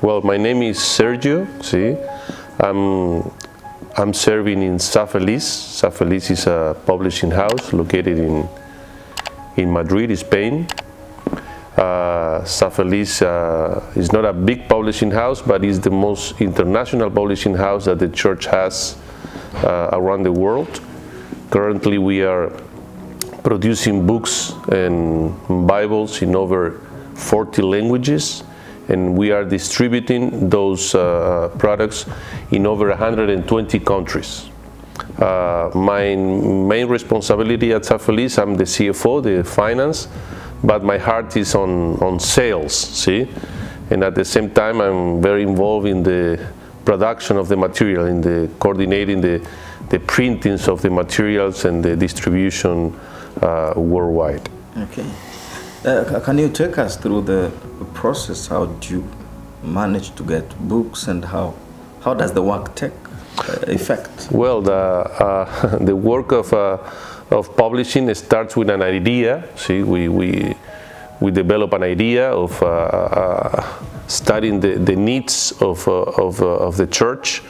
Well, my name is Sergio. See, I'm serving in Safelis. Safelis is a publishing house located in Madrid, Spain. Safelis is not a big publishing house, but is the most international publishing house that the church has around the world. Currently, we are producing books and Bibles in over 40 languages, and we are distributing those products in over 120 countries. My main responsibility at Safelis, I'm the CFO, the finance, but my heart is on sales, see? And at the same time, I'm very involved in the production of the material, in the coordinating the printings of the materials and the distribution worldwide. Okay. Can you take us through the process? How do you manage to get books, and how does the work take effect? Well, the work of publishing starts with an idea. See, we develop an idea of studying the needs of the church.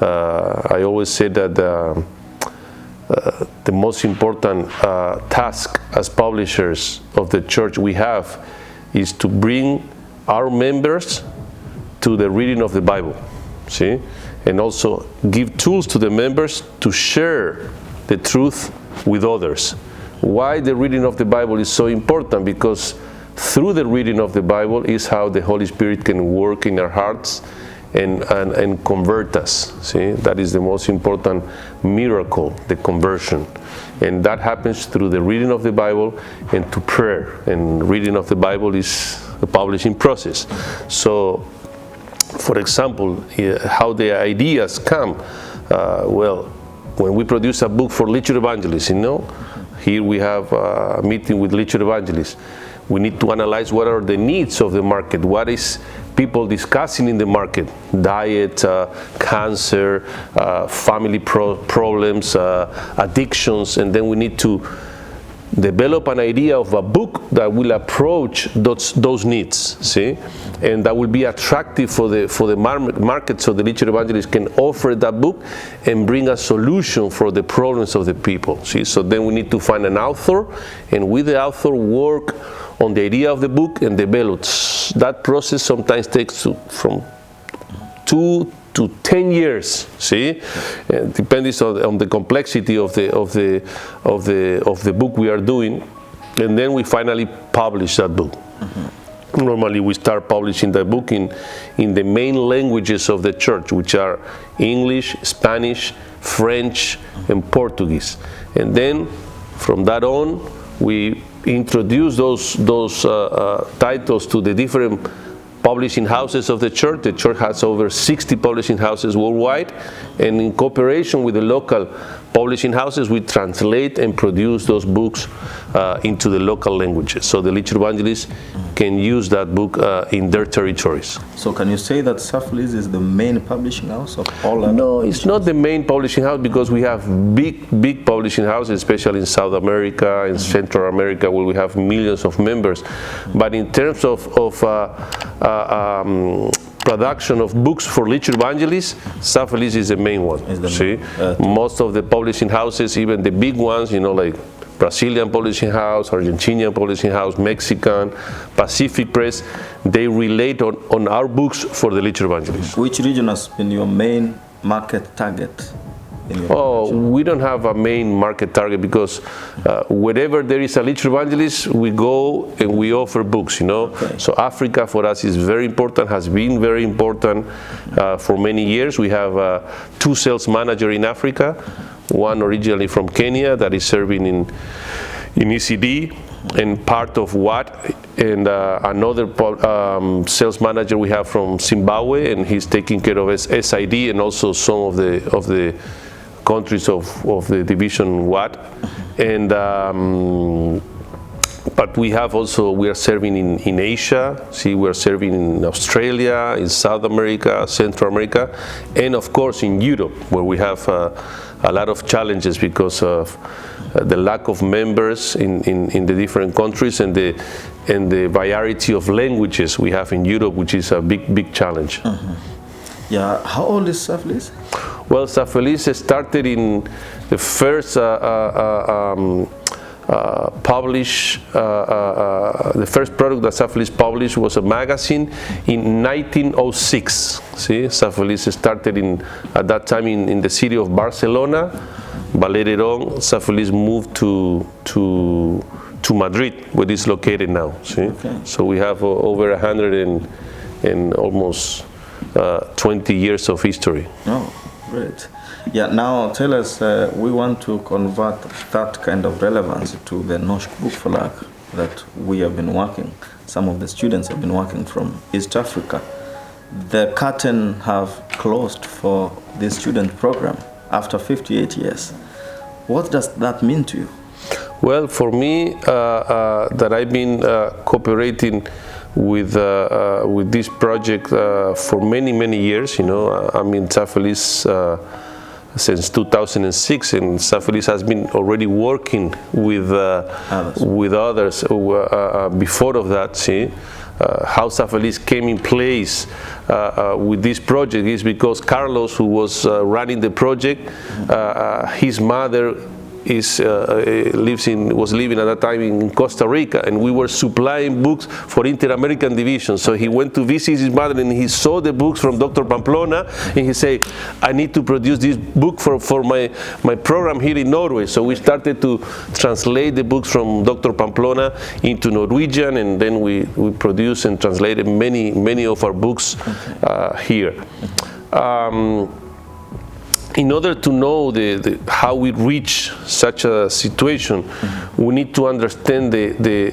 I always say that the most important task as publishers of the church we have is to bring our members to the reading of the Bible, see, and also give tools to the members to share the truth with others. Why the reading of the Bible is so important? Because through the reading of the Bible is how the Holy Spirit can work in our hearts and convert us. See, that is the most important miracle, the conversion. And that happens through the reading of the Bible and to prayer. And reading of the Bible is the publishing process. So, for example, how the ideas come. Well, when we produce a book for literature evangelists, here we have a meeting with literature evangelists. We need to analyze what are the needs of the market, what is people discussing in the market, diet, cancer, family problems, addictions, and then we need to develop an idea of a book that will approach those needs, see, and that will be attractive for the market, so the literature evangelist can offer that book and bring a solution for the problems of the people, see. So then we need to find an author, and with the author work on the idea of the book and develop. That process sometimes takes from 2 to 10 years. See, depends on the complexity of the book we are doing, and then we finally publish that book. Mm-hmm. Normally, we start publishing the book in the main languages of the church, which are English, Spanish, French, and Portuguese. And then from that on, we introduce those titles to the different publishing houses of the church. The church has over 60 publishing houses worldwide, and in cooperation with the local publishing houses, we translate and produce those books into the local languages, so the literature evangelists can use that book in their territories. So can you say that Safelis is the main publishing house of all? No, it's not the main publishing house, because we have big publishing houses, especially in South America and Central America, where we have millions of members. But in terms of production of books for literature evangelists, Safelis is the main one. See, most of the publishing houses, even the big ones, like Brazilian publishing house, Argentinian publishing house, Mexican, Pacific Press, they relate on our books for the literature evangelists. Which region has been your main market target? We don't have a main market target, because wherever there is a literature evangelist, we go and we offer books, Okay. So Africa for us is very important, has been very important for many years. We have 2 sales managers in Africa, one originally from Kenya that is serving in ECD and part of WAT, and another sales manager we have from Zimbabwe, and he's taking care of SID and also some of the countries of the division WAT, and but we are serving in Asia. See, we are serving in Australia, in South America, Central America, and of course in Europe, where we have a lot of challenges because of the lack of members in the different countries, and the variety of languages we have in Europe, which is a big challenge. Yeah, how old is Safelis? Well, Safelis started in the first the first product that Safelis published was a magazine in 1906. See, Safelis started at that time in the city of Barcelona, but later on Safelis moved to Madrid, where it's located now. See, so we have over 100 and almost 20 years of history. Oh, great. Yeah, now tell us, we want to convert that kind of relevance to the Norsk Book Forlag that we have been working. Some of the students have been working from East Africa. The curtain have closed for this student program after 58 years. What does that mean to you? Well, for me, that I've been cooperating with this project for many years. You know, I'm in Safelis since 2006, and Safelis has been already working with others before of that. See, how Safelis came in place with this project is because Carlos, who was running the project, his mother was living at that time in Costa Rica, and we were supplying books for Inter-American Division. So he went to visit his mother, and he saw the books from Dr. Pamplona, and he said, I need to produce this book for my program here in Norway. So we started to translate the books from Dr. Pamplona into Norwegian, and then we produced and translated many of our books here. In order to know how we reach such a situation, we need to understand the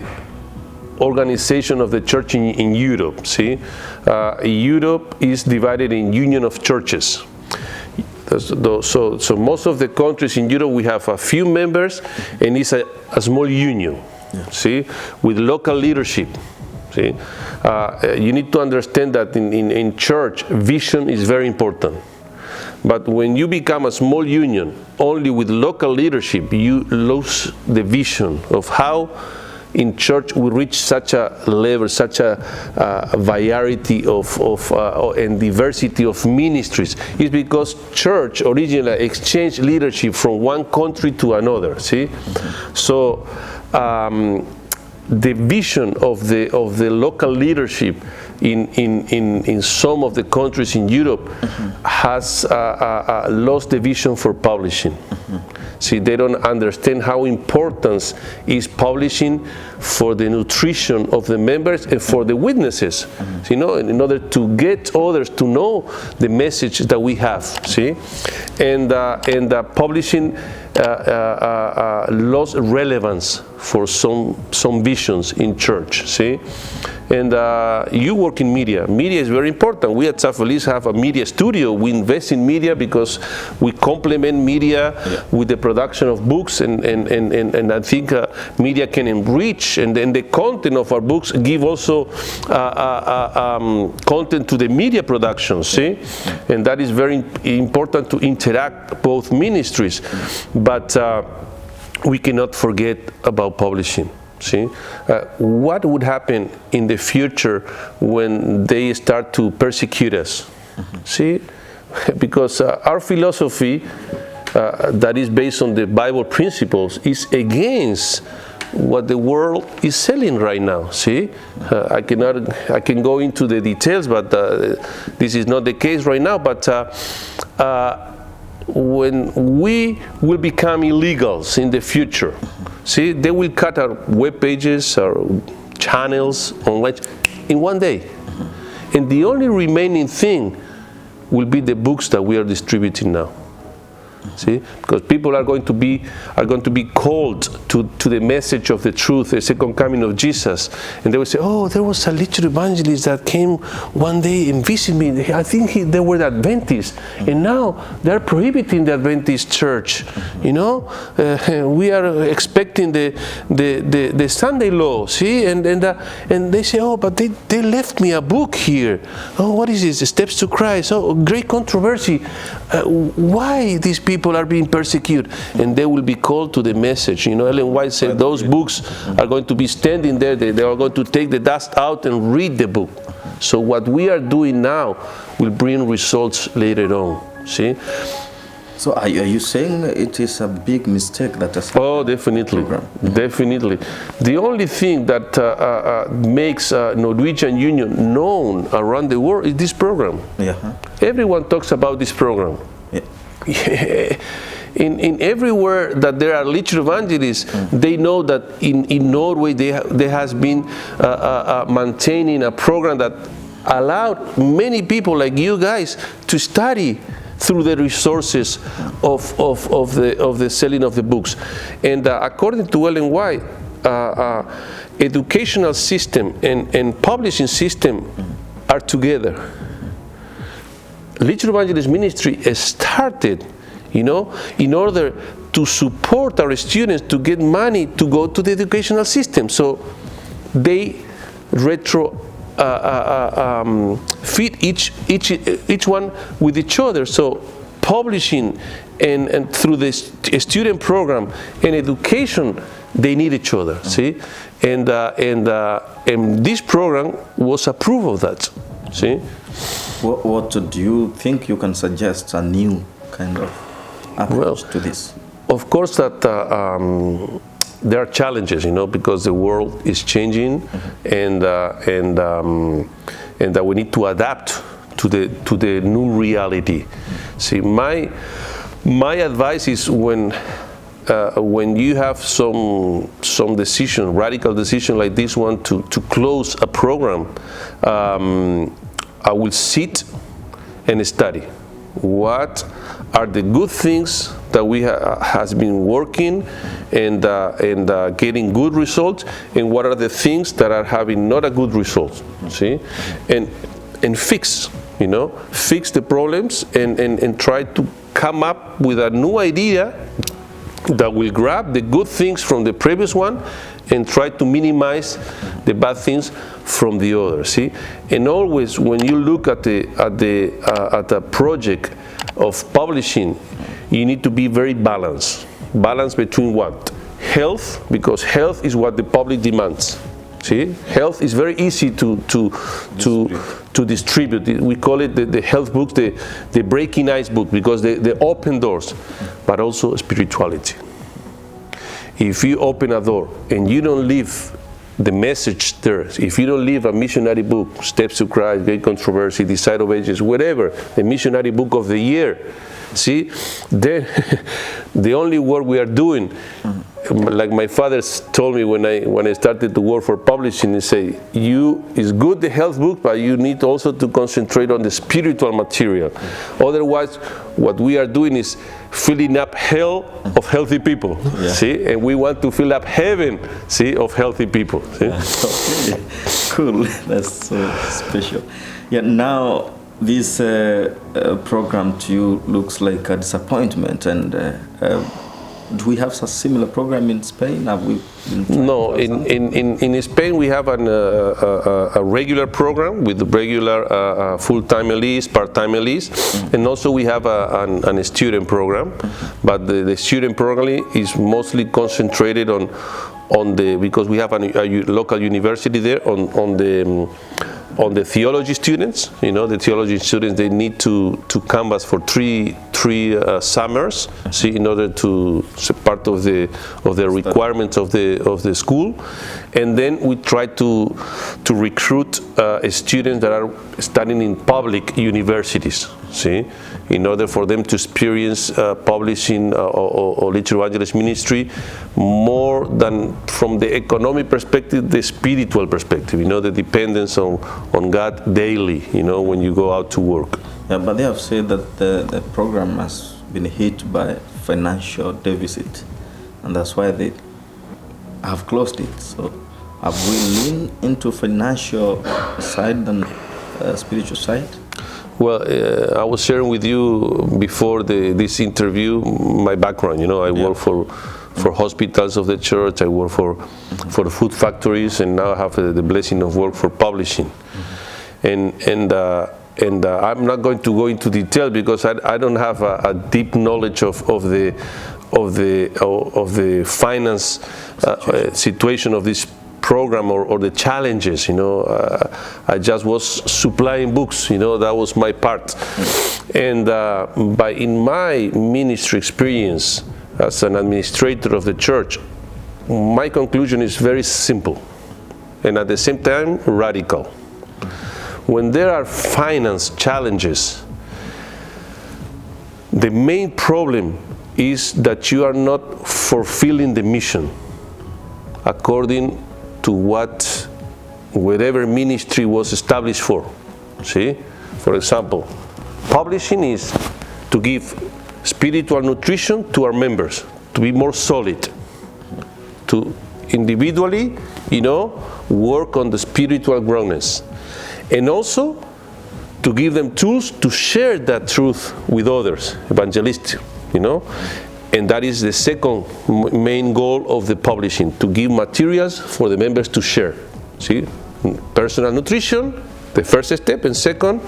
organization of the church in Europe. See, Europe is divided in union of churches. So most of the countries in Europe, we have a few members, and it's a small union. See, with local leadership. See, you need to understand that in church, vision is very important. But when you become a small union only with local leadership, you lose the vision of how in church we reach such a level, such a variety and diversity of ministries. It's because church originally exchanged leadership from one country to another. See, so the vision of the local leadership in some of the countries in Europe has lost the vision for publishing. See, they don't understand how important is publishing for the nutrition of the members and for the witnesses. You know, in order to get others to know the message that we have. See, and publishing lost relevance for some visions in church. See, and you work in media. Media is very important. We at Safelis have a media studio. We invest in media because we complement media with the production of books, and I think media can enrich, and then the content of our books give also content to the media production. See, and that is very important to interact both ministries, but we cannot forget about publishing. See, what would happen in the future when they start to persecute us? See, because our philosophy that is based on the Bible principles is against what the world is selling right now. See, I can go into the details, but this is not the case right now. But when we will become illegals in the future, see, they will cut our web pages, our channels online in one day, and the only remaining thing will be the books that we are distributing now. See, because people are going to be called to the message of the truth, the second coming of Jesus, and they will say, "Oh, there was a little evangelist that came one day and visited me. I think they were the Adventists, and now they are prohibiting the Adventist church. You know, we are expecting." respecting the Sunday law, see, and they say, oh, but they left me a book here. Oh, what is this? Steps to Christ. Oh, great controversy. Why these people are being persecuted? And they will be called to the message. You know, Ellen White said those books are going to be standing there. They are going to take the dust out and read the book. So what we are doing now will bring results later on. See? So are you saying it is a big mistake that has happened? Oh, definitely, definitely. The only thing that makes Norwegian Union known around the world is this program. Yeah. Everyone talks about this program. Yeah. In everywhere that there are literal evangelists, they know that in Norway there has been maintaining a program that allowed many people like you guys to study through the resources of the selling of the books. And according to Ellen White, educational system and publishing system are together. Literal Evangelist Ministry started, you know, in order to support our students to get money to go to the educational system. So they feed each one with each other. So publishing and through the student program and education, they need each other. See, and this program was a proof of that. See, what do you think you can suggest a new kind of approach to this? Of course, that. There are challenges, you know, because the world is changing, and that we need to adapt to the new reality. See, my advice is when you have some decision, radical decision like this one to close a program, I will sit and study. What are the good things that we has been working and getting good results, and what are the things that are having not a good result? See, and fix, you know, fix the problems and try to come up with a new idea that will grab the good things from the previous one and try to minimize the bad things from the other. See, and always when you look at the project of publishing, you need to be very balanced. Balance between what? Health, because health is what the public demands. See, health is very easy to distribute. We call it the health book, the breaking ice book, because they open doors, but also spirituality. If you open a door and you don't leave the message there, if you don't leave a missionary book, Steps to Christ, Great Controversy, The Side of Ages, whatever, the missionary book of the year, see, then the only work we are doing, like my father told me when I started to work for publishing, he said, it's good the health book, but you need also to concentrate on the spiritual material. Otherwise, what we are doing is filling up hell of healthy people, see, and we want to fill up heaven, see, of healthy people. See? Okay. Cool, that's so special. Yeah, now this program to you looks like a disappointment, and do we have a similar program in Spain? Have we been No, in Spain we have a regular program with regular full-time LEs, part-time LEs, and also we have a student program, but the student program is mostly concentrated because we have a local university there on the theology students. You know, the theology students, they need to canvas for three summers, see, in order to part of the requirements of the school, and then we try to recruit students that are studying in public universities, see, in order for them to experience publishing or literal evangelist ministry more than from the economic perspective, the spiritual perspective, you know, the dependence on God daily, you know, when you go out to work. Yeah, but they have said that the program has been hit by financial deficit, and that's why they have closed it. So have we leaned into financial side than spiritual side? Well, I was sharing with you before this interview my background. You know, I work for hospitals of the church. I work for food factories, and now I have the blessing of work for publishing. And I'm not going to go into detail because I don't have a deep knowledge of the finance situation of this program or the challenges. I just was supplying books. That was my part. And in my ministry experience as an administrator of the church, my conclusion is very simple and at the same time radical. When there are finance challenges, the main problem is that you are not fulfilling the mission according to whatever ministry was established for. See? For example, publishing is to give spiritual nutrition to our members, to be more solid, to individually, work on the spiritual groundness, and also to give them tools to share that truth with others, evangelistic, and that is the second main goal of the publishing, to give materials for the members to share. See, personal nutrition, the first step, and second,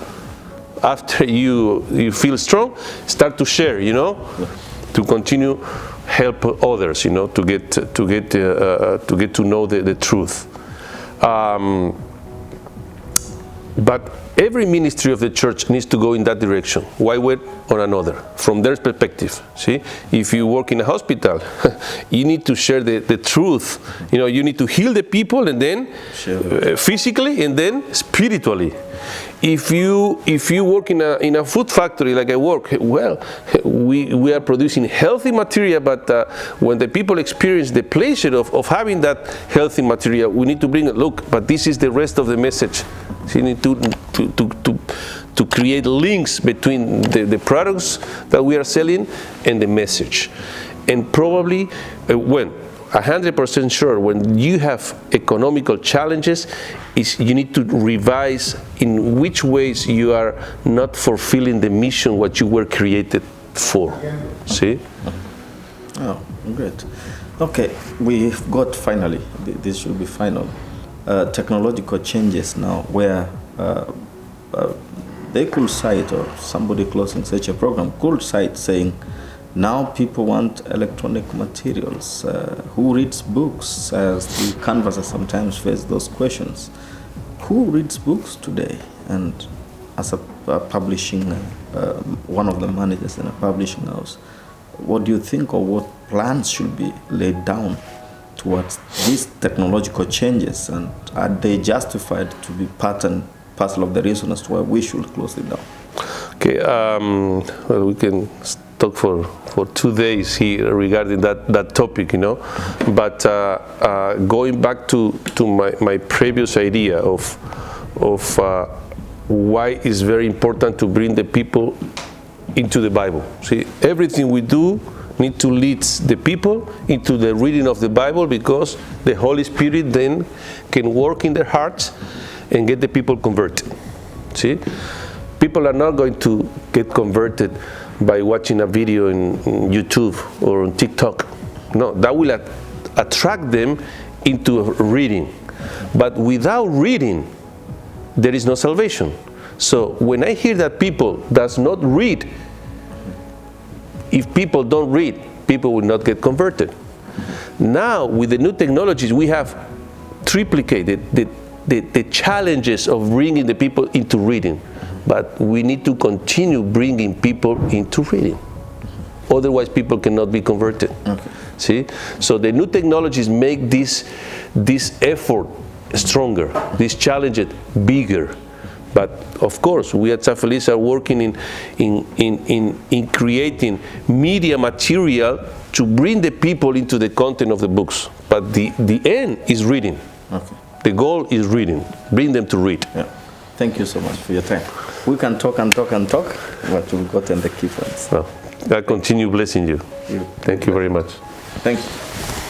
after you feel strong, start to share, to continue help others, to get to know the truth. But every ministry of the church needs to go in that direction. Why wait on another? From their perspective. See, if you work in a hospital, you need to share the truth. You need to heal the people, and then physically, and then spiritually. If you work in a food factory like I work, well, we are producing healthy material, but when the people experience the pleasure of having that healthy material, we need to bring it. Look, but this is the rest of the message. So you need to create links between the products that we are selling and the message. And probably when 100% sure when you have economical challenges, you need to revise in which ways you are not fulfilling the mission what you were created for. See? Oh, great. Okay, we've got finally, this should be final, technological changes now where they could cite, or somebody closing such a program could cite saying, now people want electronic materials. Who reads books? As the canvassers sometimes face those questions. Who reads books today? And as a publishing, one of the managers in a publishing house, what do you think, or what plans should be laid down towards these technological changes? And are they justified to be part and parcel of the reason as to why we should close it down? Okay, well, we can talk for 2 days here regarding that topic, But going back to my previous idea of why it's very important to bring the people into the Bible. See, everything we do need to lead the people into the reading of the Bible, because the Holy Spirit then can work in their hearts and get the people converted. See, people are not going to get converted by watching a video in YouTube or on TikTok. No, that will attract them into reading. But without reading, there is no salvation. So when I hear that people does not read, if people don't read, people will not get converted. Now, with the new technologies, we have triplicated the challenges of bringing the people into reading. But we need to continue bringing people into reading. Otherwise, people cannot be converted. Okay. See? So the new technologies make this effort stronger, this challenge bigger. But of course, we at San Feliz are working in creating media material to bring the people into the content of the books. But the end is reading. Okay. The goal is reading. Bring them to read. Yeah. Thank you so much for your time. We can talk and talk and talk, but we've gotten the key points. Well, I continue blessing you. Thank you very much. Thank you.